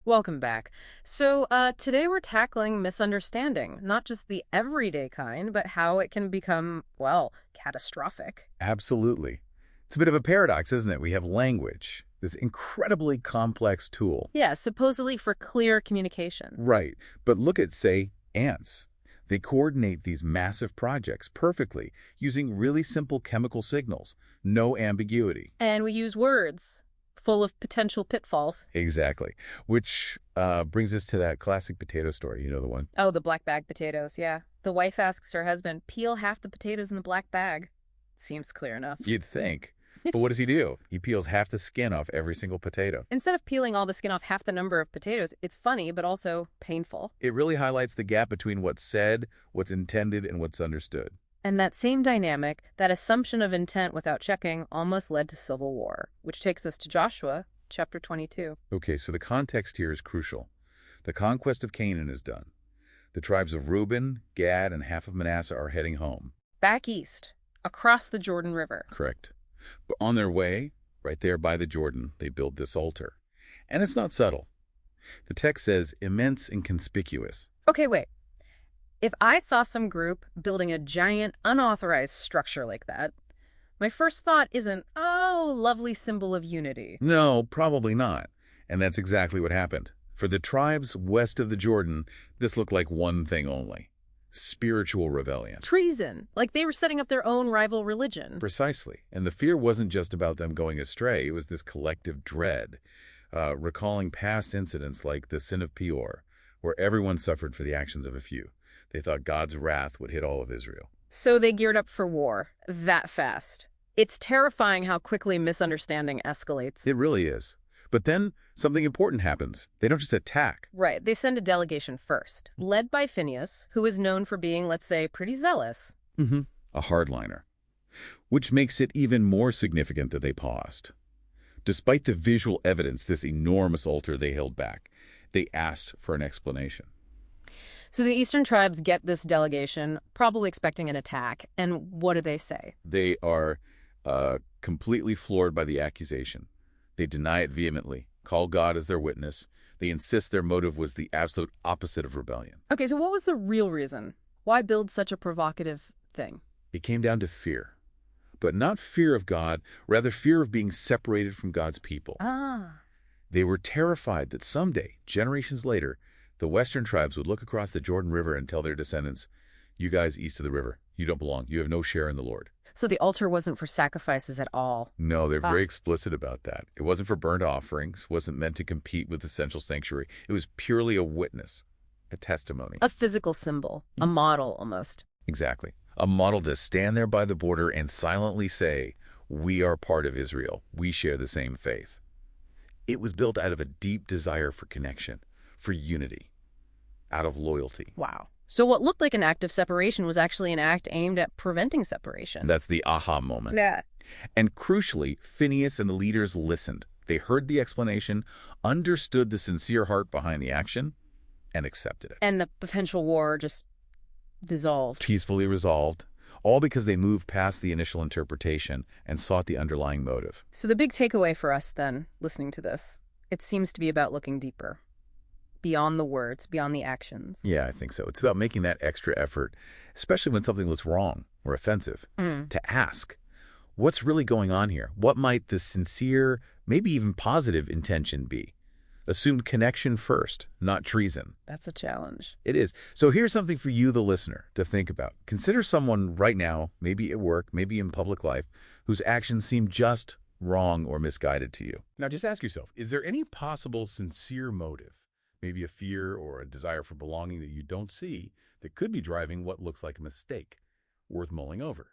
Welcome back. Today we're tackling misunderstanding, not just the everyday kind, but how it can become, well, catastrophic. Absolutely. It's a bit of a paradox, isn't it? We have language, this incredibly complex tool. Yeah, supposedly for clear communication. Right. But look at, say, ants. They coordinate these massive projects perfectly using really simple chemical signals. No ambiguity. And we use words full of potential pitfalls. Exactly. Which brings us to that classic potato story. You know the one? Oh, the black bag potatoes, yeah. The wife asks her husband, peel half the potatoes in the black bag. Seems clear enough. You'd think. But what does he do? He peels half the skin off every single potato. Instead of peeling all the skin off half the number of potatoes, it's funny, but also painful. It really highlights the gap between what's said, what's intended, and what's understood. And that same dynamic, that assumption of intent without checking, almost led to civil war, which takes us to Joshua, chapter 22. Okay, so the context here is crucial. The conquest of Canaan is done. The tribes of Reuben, Gad, and half of Manasseh are heading home. Back east, across the Jordan River. Correct. But on their way, right there by the Jordan, they build this altar. And it's not subtle. The text says immense and conspicuous. Okay, wait. If I saw some group building a giant, unauthorized structure like that, my first thought isn't, oh, lovely symbol of unity. No, probably not. And that's exactly what happened. For the tribes west of the Jordan, this looked like one thing only: spiritual rebellion. Treason, like they were setting up their own rival religion. Precisely. And the fear wasn't just about them going astray. It was this collective dread, recalling past incidents like the sin of Peor, where everyone suffered for the actions of a few. They thought God's wrath would hit all of Israel. So they geared up for war, that fast. It's terrifying how quickly misunderstanding escalates. It really is. But then something important happens. They don't just attack. Right, they send a delegation first, led by Phineas, who is known for being, let's say, pretty zealous. A hardliner. Which makes it even more significant that they paused. Despite the visual evidence, this enormous altar they held back, they asked for an explanation. So the eastern tribes get this delegation, probably expecting an attack, and what do they say? They are completely floored by the accusation. They deny it vehemently, call God as their witness. They insist their motive was the absolute opposite of rebellion. Okay, so what was the real reason? Why build such a provocative thing? It came down to fear. But not fear of God, rather fear of being separated from God's people. Ah. They were terrified that someday, generations later, the western tribes would look across the Jordan River and tell their descendants, "You guys east of the river, you don't belong. You have no share in the Lord." So the altar wasn't for sacrifices at all. No, they're very explicit about that. It wasn't for burnt offerings, wasn't meant to compete with the central sanctuary. It was purely a witness, a testimony. A physical symbol, a model almost. Exactly. A model to stand there by the border and silently say, "We are part of Israel. We share the same faith." It was built out of a deep desire for connection, for unity, out of loyalty. Wow. So what looked like an act of separation was actually an act aimed at preventing separation. That's the aha moment. Yeah. And crucially, Phineas and the leaders listened. They heard the explanation, understood the sincere heart behind the action, and accepted it. And the potential war just dissolved. Peacefully resolved, all because they moved past the initial interpretation and sought the underlying motive. So the big takeaway for us then, listening to this, it seems to be about looking deeper. Beyond the words, beyond the actions. Yeah, I think so. It's about making that extra effort, especially when something looks wrong or offensive, to ask, what's really going on here? What might the sincere, maybe even positive intention be? Assumed connection first, not treason. That's a challenge. It is. So here's something for you, the listener, to think about. Consider someone right now, maybe at work, maybe in public life, whose actions seem just wrong or misguided to you. Now just ask yourself, is there any possible sincere motive? Maybe a fear or a desire for belonging that you don't see that could be driving what looks like a mistake, worth mulling over.